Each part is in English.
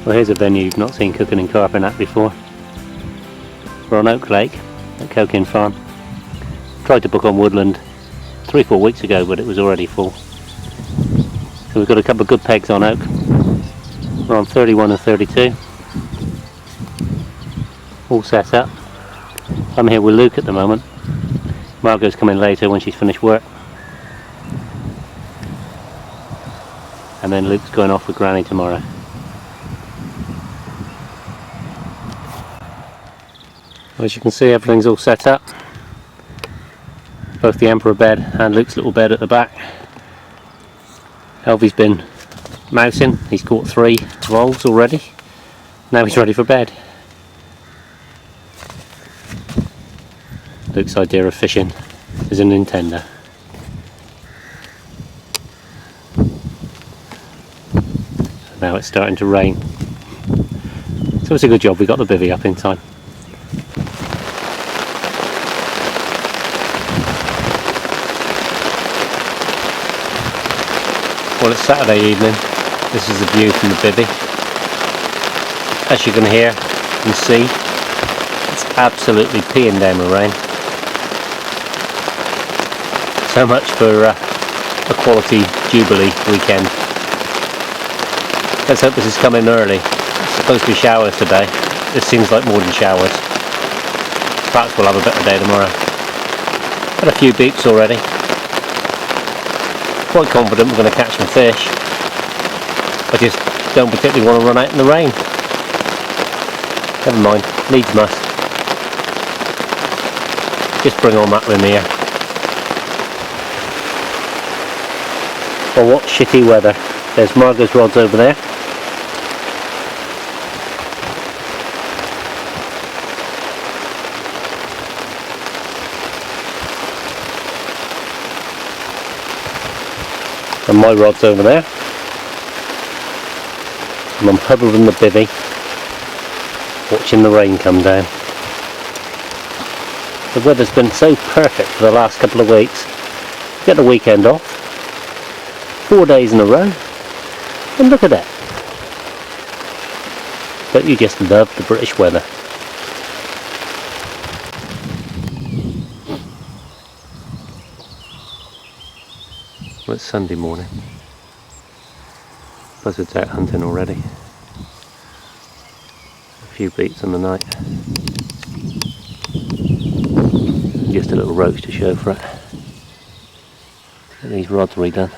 Well, here's a venue you've not seen cooking and carping at before. We're on Oak Lake at Coking Farm. Tried to book on Woodland 3-4 weeks ago, but it was already full. So we've got a couple of good pegs on Oak. We're on 31 and 32. All set up. I'm here with Luke at the moment. Margot's coming later when she's finished work. And then Luke's going off with Granny tomorrow. As you can see, everything's all set up. Both the Emperor bed and Luke's little bed at the back. Elvie's been mousing. He's caught 3 voles already. Now he's ready for bed. Luke's idea of fishing is a Nintendo. Now it's starting to rain. So it's a good job we got the bivvy up in time. Well, it's Saturday evening. This is the view from the bivvy. As you can hear and see, it's absolutely peeing down with rain. So much for a quality Jubilee weekend. Let's hope this is coming early. It's supposed to be showers today. This seems like more than showers. Perhaps we'll have a better day tomorrow. Had a few beeps already. Quite confident we're going to catch some fish. I just don't particularly want to run out in the rain. Never mind, needs must. Just bring on that Lemire. Well, what shitty weather. There's Margot's rods over there. And my rod's over there. And I'm huddled in the bivvy, watching the rain come down. The weather's been so perfect for the last couple of weeks. Get the weekend off. 4 days in a row. And look at that. Don't you just love the British weather? Well, it's Sunday morning. Buzzards out hunting already. A few beats on the night. Just a little roach to show for it. Get these rods redone.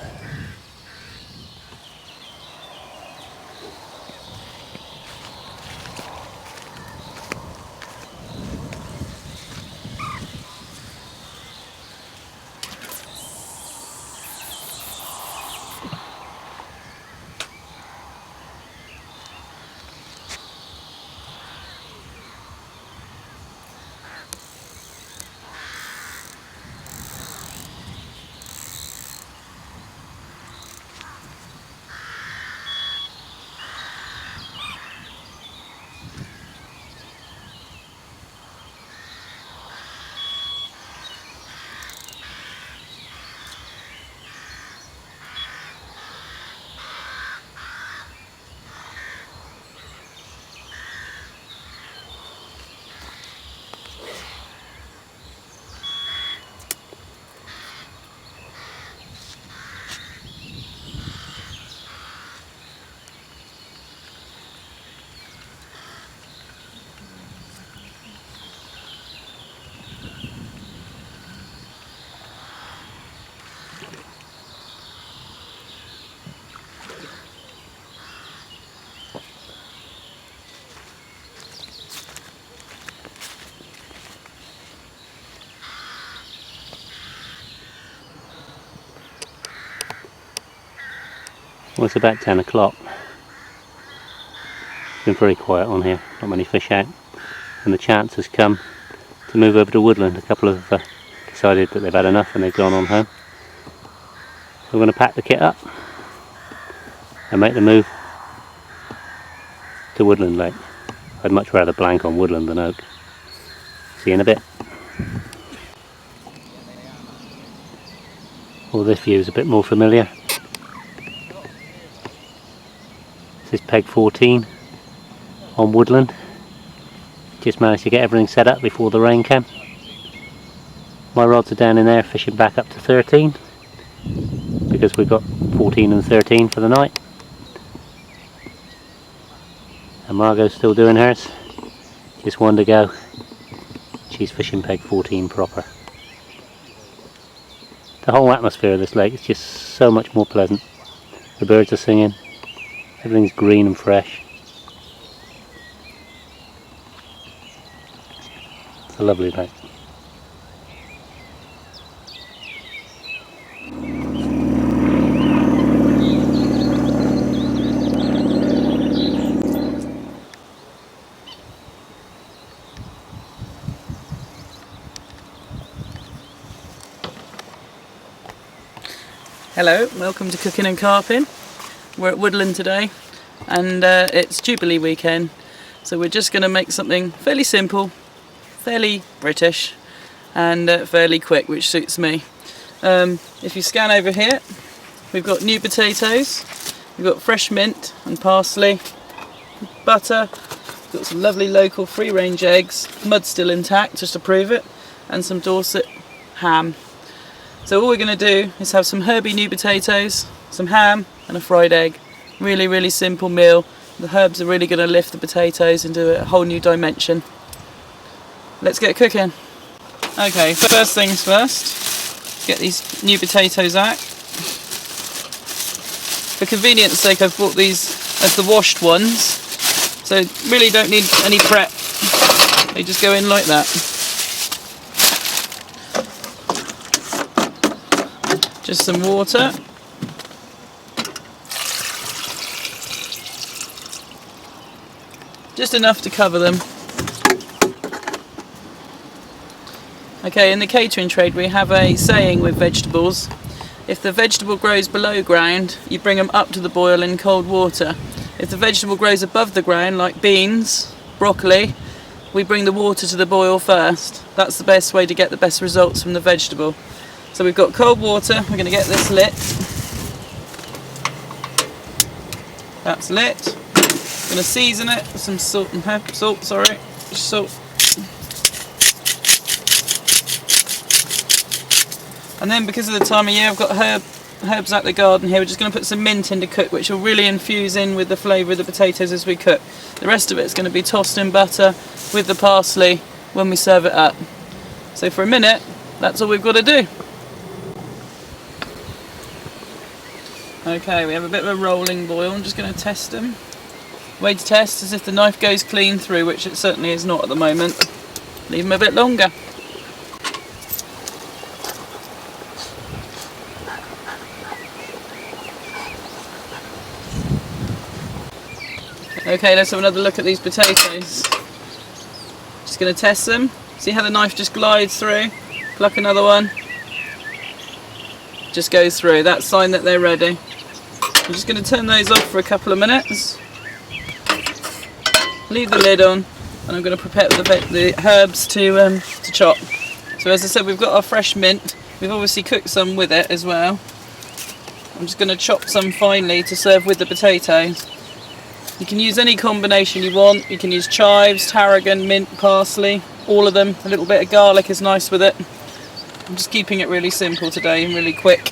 Well, it's about 10 o'clock. It's been very quiet on here, not many fish out. And the chance has come to move over to Woodland. A couple have decided that they've had enough and they've gone on home. So we're going to pack the kit up and make the move to Woodland Lake. I'd much rather blank on Woodland than Oak. See you in a bit. Well, this view is a bit more familiar. This is peg 14, on Woodland. Just managed to get everything set up before the rain came. My rods are down in there fishing back up to 13 because we've got 14 and 13 for the night. And Margot's still doing hers. Just one to go. She's fishing peg 14 proper. The whole atmosphere of this lake is just so much more pleasant. The birds are singing, everything's green and fresh. It's a lovely lake. Hello, welcome to Cooking and Carping. We're at Woodland today and it's Jubilee Weekend, so we're just going to make something fairly simple, fairly British and fairly quick, which suits me. If you scan over here, we've got new potatoes, we've got fresh mint and parsley, butter, we've got some lovely local free-range eggs, mud still intact just to prove it, and some Dorset ham. So all we're going to do is have some herby new potatoes, some ham and a fried egg. Really, really simple meal. The herbs are really going to lift the potatoes into a whole new dimension. Let's get cooking. Okay, first things first, get these new potatoes out. For convenience sake, I've bought these as the washed ones, so really don't need any prep. They just go in like that. Just some water. Just enough to cover them. Okay, in the catering trade we have a saying with vegetables. If the vegetable grows below ground, you bring them up to the boil in cold water. If the vegetable grows above the ground, like beans, broccoli, we bring the water to the boil first. That's the best way to get the best results from the vegetable. So we've got cold water, we're going to get this lit. That's lit. I'm going to season it with some salt and pepper, salt. And then because of the time of year, I've got herbs out the garden here. We're just going to put some mint in to cook, which will really infuse in with the flavour of the potatoes as we cook. The rest of it is going to be tossed in butter with the parsley when we serve it up. So for a minute, that's all we've got to do. Okay, we have a bit of a rolling boil. I'm just going to test them. Way to test is if the knife goes clean through, which it certainly is not at the moment. Leave them a bit longer. Okay, let's have another look at these potatoes. Just going to test them. See how the knife just glides through? Pluck another one. Just goes through. That's a sign that they're ready. I'm just going to turn those off for a couple of minutes. Leave the lid on, and I'm going to prepare the herbs to chop. So as I said, we've got our fresh mint. We've obviously cooked some with it as well. I'm just going to chop some finely to serve with the potatoes. You can use any combination you want. You can use chives, tarragon, mint, parsley, all of them. A little bit of garlic is nice with it. I'm just keeping it really simple today and really quick.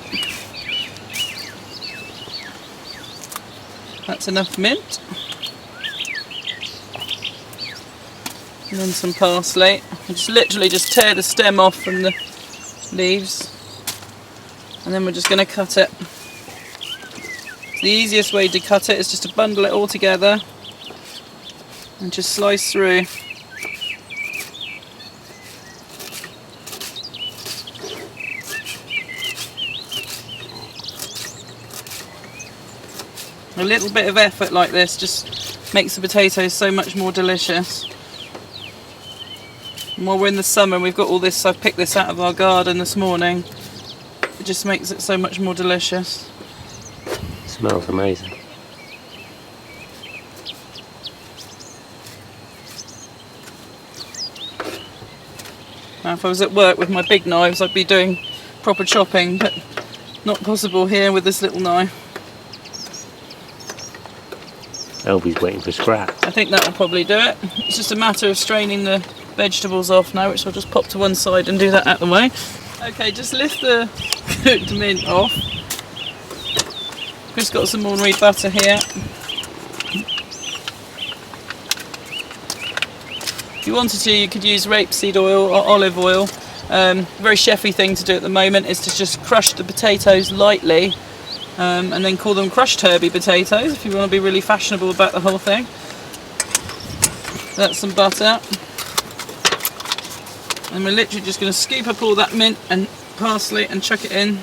That's enough mint. And then some parsley. I just literally just tear the stem off from the leaves. And then we're just going to cut it. The easiest way to cut it is just to bundle it all together and just slice through. A little bit of effort like this just makes the potatoes so much more delicious. And while we're in the summer, we've got all this, I've picked this out of our garden this morning. It just makes it so much more delicious. Smells amazing. Now if I was at work with my big knives, I'd be doing proper chopping, but not possible here with this little knife. Elvie's waiting for scrap. I think that will probably do it. It's just a matter of straining the vegetables off now, which I'll just pop to one side and do that out the way. Okay, just lift the cooked mint off. Just got some ordinary butter here. If you wanted to, you could use rapeseed oil or olive oil. Very chefy thing to do at the moment is to just crush the potatoes lightly and then call them crushed herby potatoes if you want to be really fashionable about the whole thing. That's some butter. And we're literally just going to scoop up all that mint and parsley and chuck it in.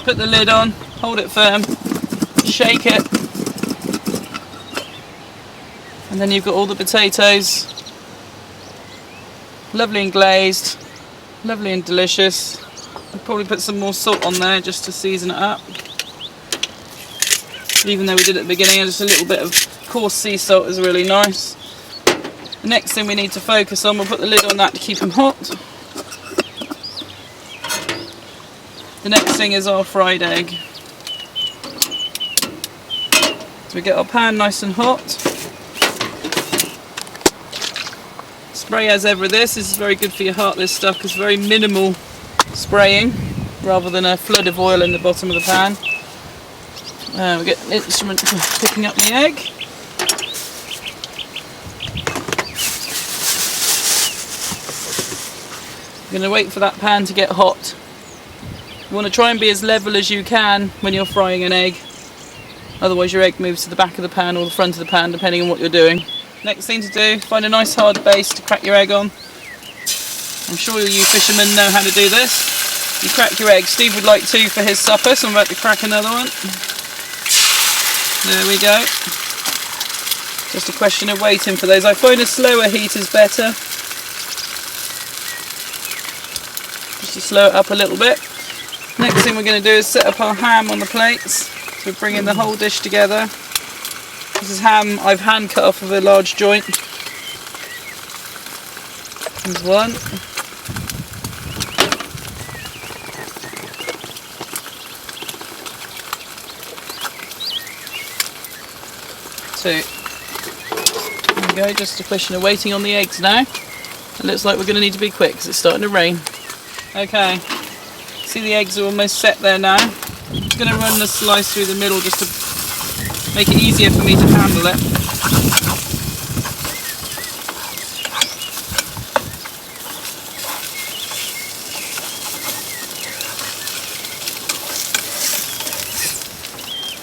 Put the lid on, hold it firm, shake it. And then you've got all the potatoes, lovely and glazed, lovely and delicious. I'll probably put some more salt on there just to season it up. Even though we did at the beginning, just a little bit of coarse sea salt is really nice. The next thing we need to focus on, we'll put the lid on that to keep them hot. The next thing is our fried egg. So we get our pan nice and hot. Spray as ever this is very good for your heart, this stuff, because very minimal spraying rather than a flood of oil in the bottom of the pan. We get an instrument for picking up the egg. You're going to wait for that pan to get hot. You want to try and be as level as you can when you're frying an egg, otherwise your egg moves to the back of the pan or the front of the pan depending on what you're doing. Next thing to do, find a nice hard base to crack your egg on. I'm sure you fishermen know how to do this. You crack your egg. Steve would like 2 for his supper, so I'm about to crack another one. There we go. Just a question of waiting for those. I find a slower heat is better. Just to slow it up a little bit. Next thing we're going to do is set up our ham on the plates. So we're bringing the whole dish together. This is ham I've hand cut off of a large joint. There's one. Two. There we go, just a question of waiting on the eggs now. It looks like we're going to need to be quick because it's starting to rain. Okay, see the eggs are almost set there now. I'm going to run the slice through the middle just to make it easier for me to handle it.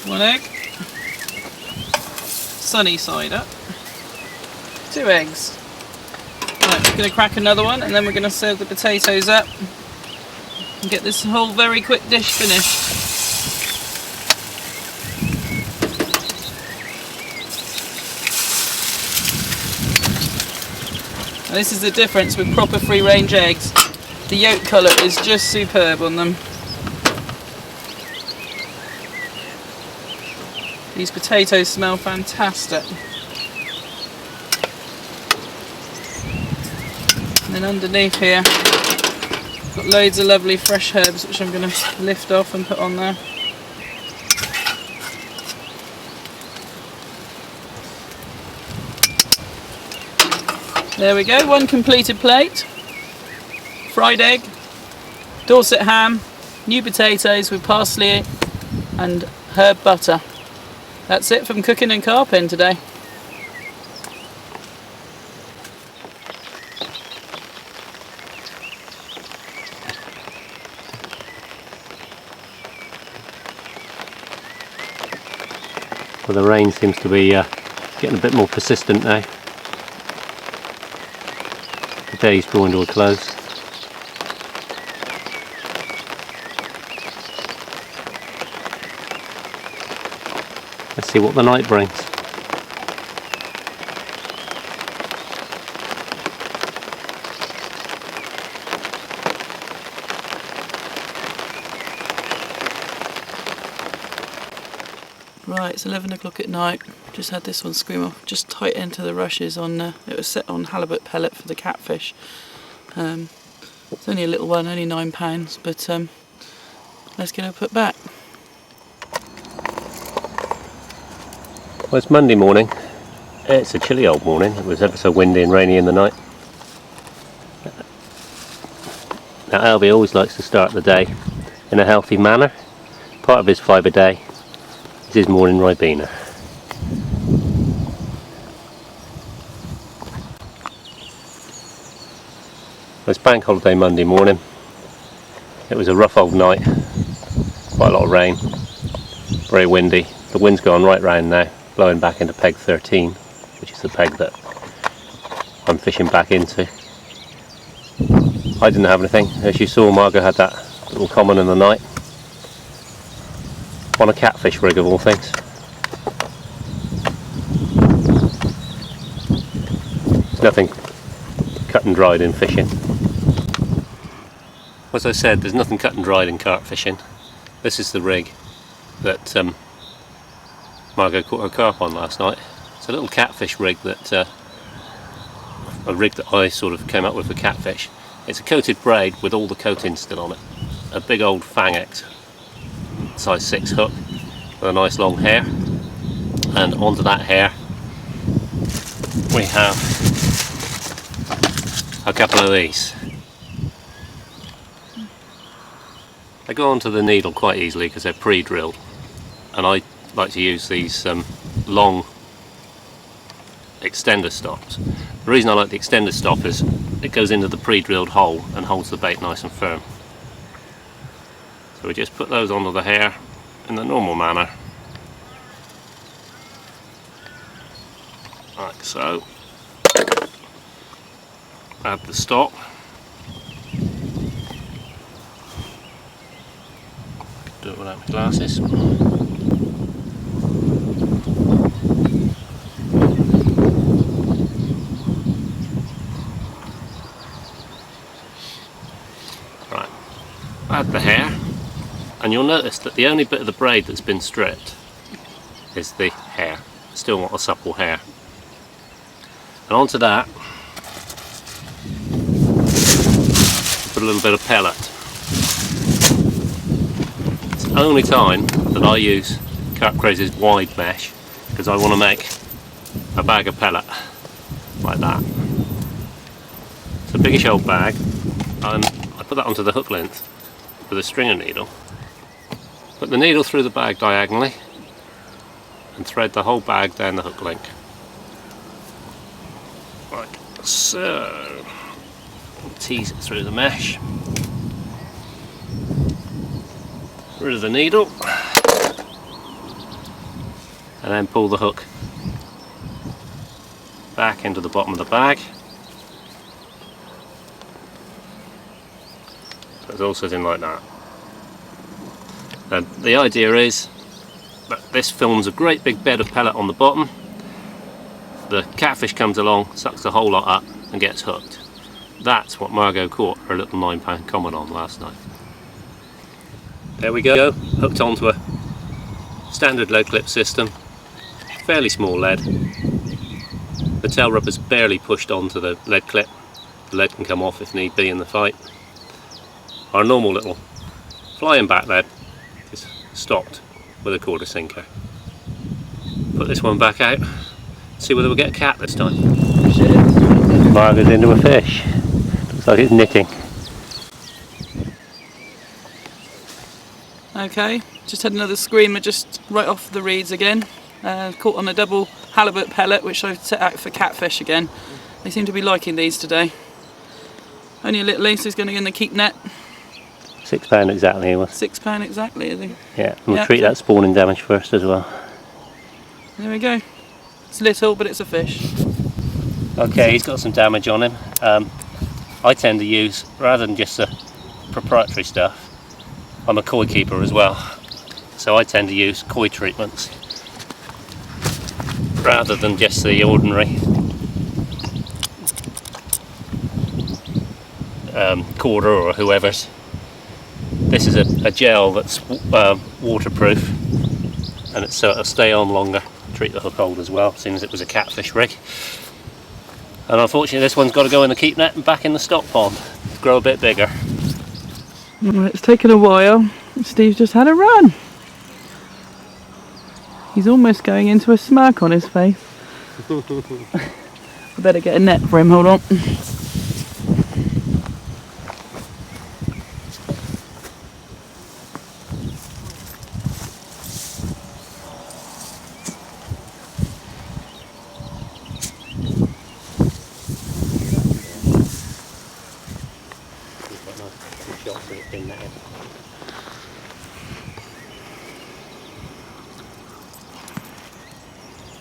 One egg. Sunny side up. 2 eggs. Right, we're going to crack another one and then we're going to serve the potatoes up and get this whole very quick dish finished. Now this is the difference with proper free range eggs. The yolk colour is just superb on them. These potatoes smell fantastic. And then underneath here, got loads of lovely fresh herbs which I'm going to lift off and put on there. There we go, one completed plate. Fried egg, Dorset ham, new potatoes with parsley and herb butter. That's it from Cooking and Carping today. Well, the rain seems to be getting a bit more persistent now. The day's drawing to a close. Let's see what the night brings. Right, it's 11 o'clock at night. Just had this one scream off just tight into the rushes on, it was set on halibut pellet for the catfish. It's only a little one, only £9, but let's get her put back. Well, it's Monday morning. It's a chilly old morning. It was ever so windy and rainy in the night. Now Albie always likes to start the day in a healthy manner. Part of his 5 a day is his morning Ribena. It's bank holiday Monday morning. It was a rough old night, quite a lot of rain, very windy. The wind's gone right round now, blowing back into peg 13, which is the peg that I'm fishing back into. I didn't have anything. As you saw, Margot had that little common in the night on a catfish rig of all things. There's nothing cut and dried in fishing. As I said, there's nothing cut and dried in carp fishing. This is the rig that Margot caught her carp on last night. It's a little catfish rig that a rig that I sort of came up with for catfish. It's a coated braid with all the coating still on it. A big old Fangex size 6 hook with a nice long hair, and onto that hair we have a couple of these. They go onto the needle quite easily because they're pre-drilled, and I like to use these long extender stops. The reason I like the extender stop is it goes into the pre-drilled hole and holds the bait nice and firm. So we just put those onto the hair in the normal manner, like so. Add the stop. Do it without my glasses. Right, add the hair, and you'll notice that the only bit of the braid that's been stripped is the hair. Still want a supple hair. And onto that, put a little bit of pellet. It's the only time that I use Carp Crazy's wide mesh, because I want to make a bag of pellet like that. It's a biggish old bag, and I put that onto the hook length with a stringer needle. Put the needle through the bag diagonally and thread the whole bag down the hook link. Like so. Tease it through the mesh. Rid of the needle. And then pull the hook back into the bottom of the bag. So it's all sitting like that. And the idea is that this films a great big bed of pellet on the bottom. The catfish comes along, sucks the whole lot up and gets hooked. That's what Margot caught her little £9 common on last night. There we go, hooked onto a standard lead clip system, fairly small lead. The tail rubber's barely pushed onto the lead clip. The lead can come off if need be in the fight. Our normal little flying back lead is stopped with a quarter sinker. Put this one back out, see whether we'll get a cat this time. Shit. Margot's into a fish. Looks like it's knitting. Okay, just had another screamer just right off the reeds again. Caught on a double halibut pellet, which I've set out for catfish again. They seem to be liking these today. Only a little so he's going to go in the keep net. £6 exactly. £6 exactly, I think. Yeah, we'll treat that spawning damage first as well. There we go. It's little, but it's a fish. Okay, he's got some damage on him. I tend to use, rather than just the proprietary stuff, I'm a koi keeper as well, so I tend to use koi treatments rather than just the ordinary Corder or whoever's. This is a gel that's waterproof, and so it'll stay on longer. Treat the hook hold as well, seeing as it was a catfish rig. And unfortunately this one's got to go in the keep net and back in the stock pond to grow a bit bigger. Well, it's taken a while. Steve's just had a run. He's almost going into a smirk on his face. I better get a net for him, hold on.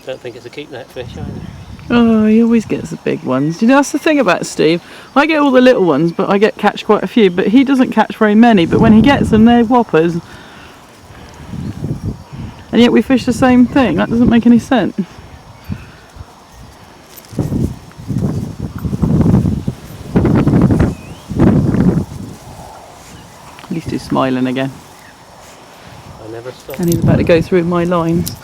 Don't think it's a keep net fish either. Oh, he always gets the big ones. You know, that's the thing about Steve. I get all the little ones, but I catch quite a few. But he doesn't catch very many. But when he gets them, they're whoppers. And yet we fish the same thing. That doesn't make any sense. At least he's smiling again. I never stop. And he's about to go through my lines.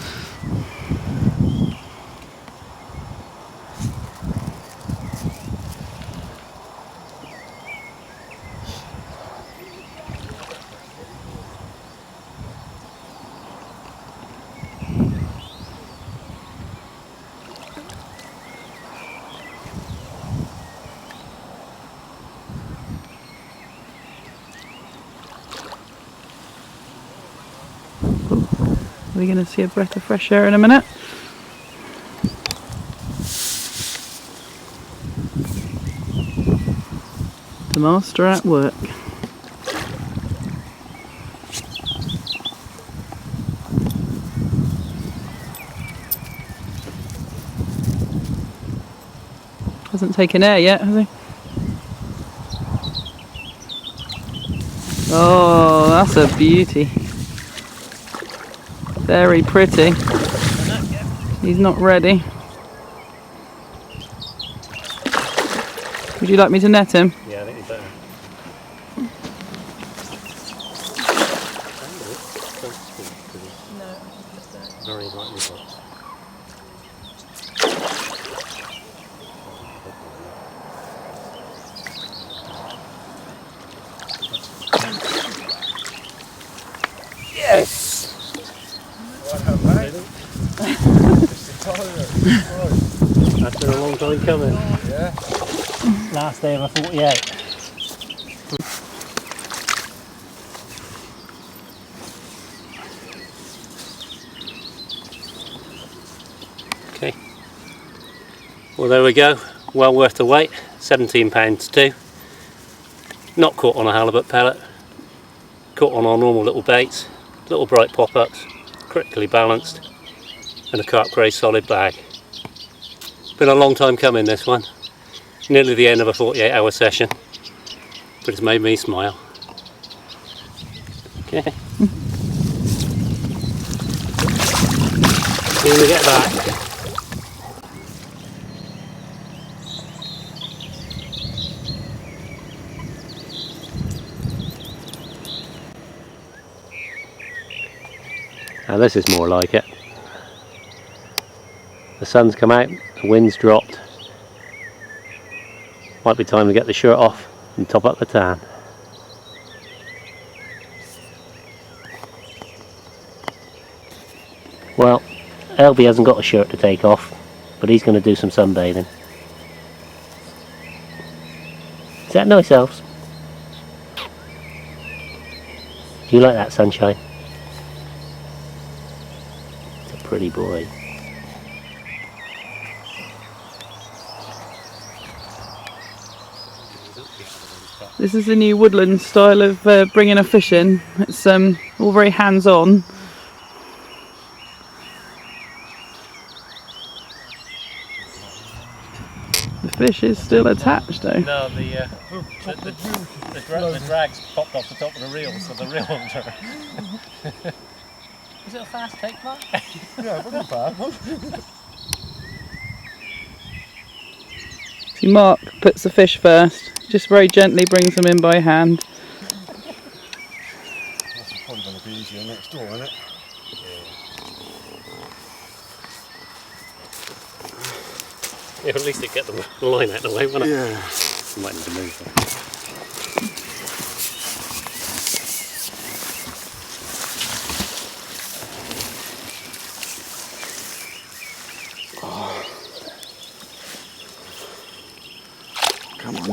We're going to see a breath of fresh air in a minute. The master at work. Hasn't taken air yet, has he? Oh, that's a beauty. Very pretty. He's not ready. Would you like me to net him? Yeah, I think you better. No, very lightly boxed. Yes! That's been a long time coming. Yeah. Last day of a 48. Okay. Well, there we go. Well worth the wait. £17 too. Not caught on a halibut pellet. Caught on our normal little baits. Little bright pop-ups. Critically balanced. And a carp grey solid bag. Been a long time coming, this one. Nearly the end of a 48-hour session, but it's made me smile. Okay. See when we get back. Now this is more like it. The sun's come out, the wind's dropped. Might be time to get the shirt off and top up the tan. Well, Elby hasn't got a shirt to take off, but he's going to do some sunbathing. Is that nice, Elves? Do you like that sunshine? It's a pretty boy. This is the new Woodland style of bringing a fish in. It's all very hands-on. The fish is still attached though. No, the drag's popped off the top of the reel, so the reel won't turn. Is it a fast take, Mark? Yeah, it wasn't bad. See, Mark puts the fish first, just very gently brings them in by hand. That's probably going to be easier next door, isn't it? Yeah, at least it get the line out of the way, won't it? Yeah. Might need to move that.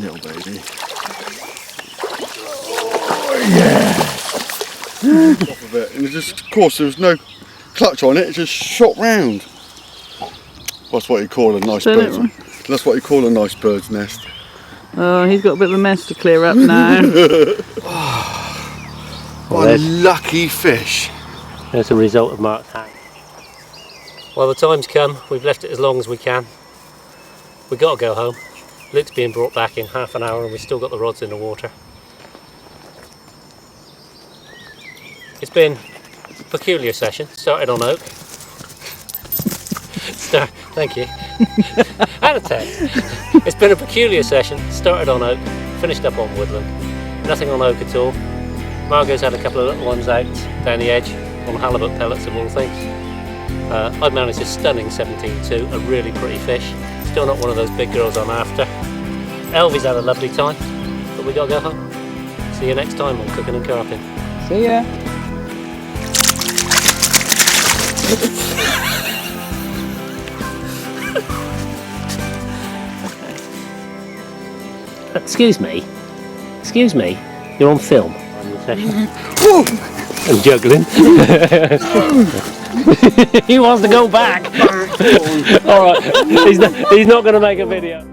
little baby. Oh yeah! Off of it. And it just, of course, there was no clutch on it. It just shot round. That's what you call a nice bird's. That's what you call a nice bird's nest. Oh, he's got a bit of a mess to clear up now. What a lucky fish. There's the result of Mark's hack. Well, the time's come. We've left it as long as we can. We've got to go home. Luke's being brought back in half an hour and we've still got the rods in the water. It's been a peculiar session. Started on oak. Thank you. And a 10. It's been a peculiar session. Started on oak, finished up on woodland. Nothing on oak at all. Margot's had a couple of little ones out down the edge on halibut pellets of all things. I've managed a stunning 17-2, a really pretty fish. Still not one of those big girls I'm after. Elvie's had a lovely time, but we got to go home. See you next time on Cooking and Carping. See ya. Excuse me, you're on film. I'm juggling. He wants to go back. Alright, he's not going to make a video.